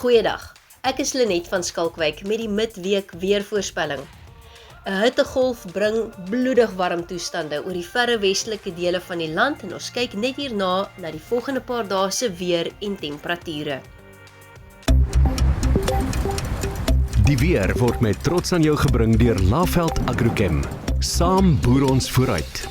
Goeiedag, ek is Lenet van Skalkwyk met die midweek weervoorspelling. 'n Hittegolf bring bloedig warm toestande oor die verre westelike dele van die land en ons kyk net hierna na die volgende paar dae se weer en temperature. Die weer word met trots aan jou gebring deur Laveld Agrochem. Saam boer ons vooruit.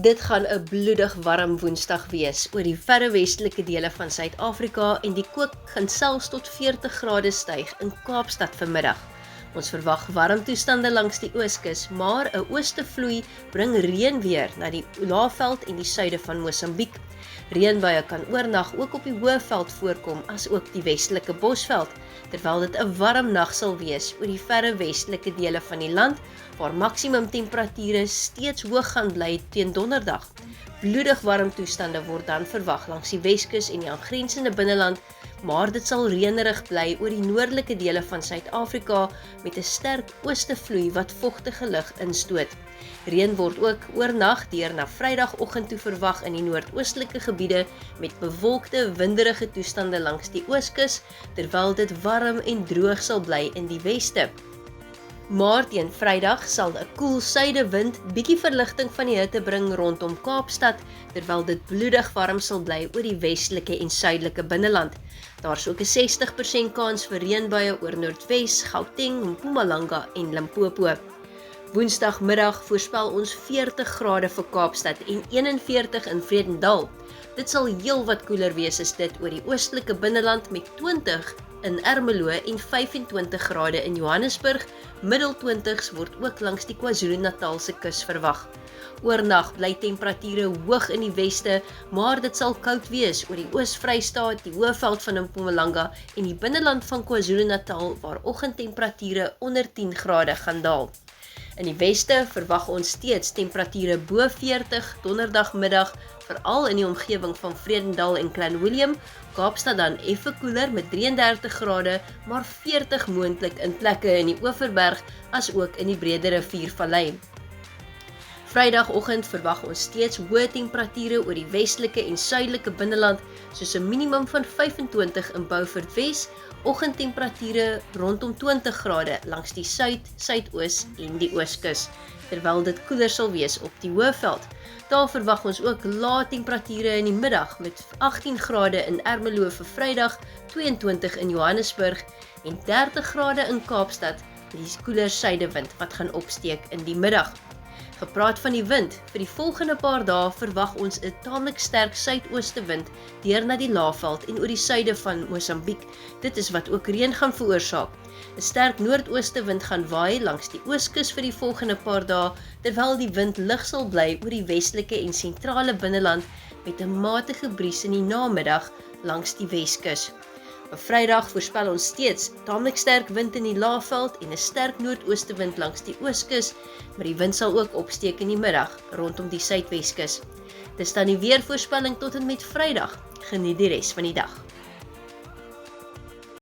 Dit gaan 'n bloedig warm Woensdag wees oor die verre westelike dele van Suid-Afrika en die kook gaan selfs tot 40 grade styg in Kaapstad vanmiddag. Ons verwag warm toestande langs die ooskus, maar 'n oostevloei bring reën weer na die Laagveld en die suide van Mosambiek. Reënbuie kan oornag ook op die Hoëveld voorkom, as ook die westelike Bosveld, terwyl dit 'n warm nag sal wees oor die verre westelike dele van die land, waar maksimum temperature steeds hoog gaan bly teen Donderdag. Bloedig warm toestande word dan verwag langs die Weskus en die aangrensende binneland, maar dit sal reënerig bly oor die noordelike dele van Suid-Afrika met 'n sterk oostevloei wat vogtige lug instoot. Reën word ook oornag deur na Vrydagoggend toe verwag in die noordoostelike gebiede met bewolkte, winderige toestande langs die ooskus, terwyl dit warm en droog sal bly in die weste. Maar teen Vrydag sal 'n koel suidewind bietjie verligting van die hitte bring rondom Kaapstad, terwyl dit bloedig warm sal bly oor die westelike en suidelike binneland. Daar's ook 'n 60% kans vir reënbuie oor Noordwes, Gauteng, Mpumalanga en Limpopo. Woensdagmiddag voorspel ons 40 grade vir Kaapstad en 41 in Vredendal. Dit sal heelwat koeler wees as dit oor die oostelike binneland met 20 in Ermelo en 25 grade in Johannesburg. Middel 20s word ook langs die KwaZulu-Natal se kus verwag. Oornag bly temperature hoog in die weste, maar dit sal koud wees oor die Oos-Vrystaat, die Hoëveld van Mpumalanga en die binneland van KwaZulu-Natal, waar oggendtemperature onder 10 grade gaan daal. In die weste verwag ons steeds temperature bo 40 donderdagmiddag, veral in die omgewing van Vredendal en Clan William. Kaapstad dan effe koeler met 33 grade, maar 40 moontlik in plekke in die Oeverberg as ook in die Breede Riviervallei. Vrydagoggend verwag ons steeds hoë temperature oor die westelike en suidelike binneland, soos 'n minimum van 25 in Beaufort Wes, oggendtemperature rondom 20 grade langs die suid, suidoos en die ooskus, terwyl dit koeler sal wees op die Hoëveld. Daar verwag ons ook lae temperature in die middag met 18 grade in Ermelo vir Vrydag, 22 in Johannesburg en 30 grade in Kaapstad met die koeler suidewind wat gaan opsteek in die middag. Gepraat van die wind, vir die volgende paar dae verwag ons 'n taamlik sterk suidoostewind deur na die Laagveld en oor die suide van Mosambiek. Dit is wat ook reën gaan veroorsaak. 'n Sterk noordoostewind gaan waai langs die ooskus vir die volgende paar dae, terwyl die wind lig sal bly oor die westelike en sentrale binneland met 'n matige bries in die namiddag langs die Weskus. Op Vrydag voorspel ons steeds taamlik sterk wind in die Laagveld en 'n sterk noordoostewind langs die ooskus, maar die wind sal ook opsteek in die middag rondom die suidweskus. Dis dan die weervoorspelling tot en met Vrydag. Geniet die res van die dag.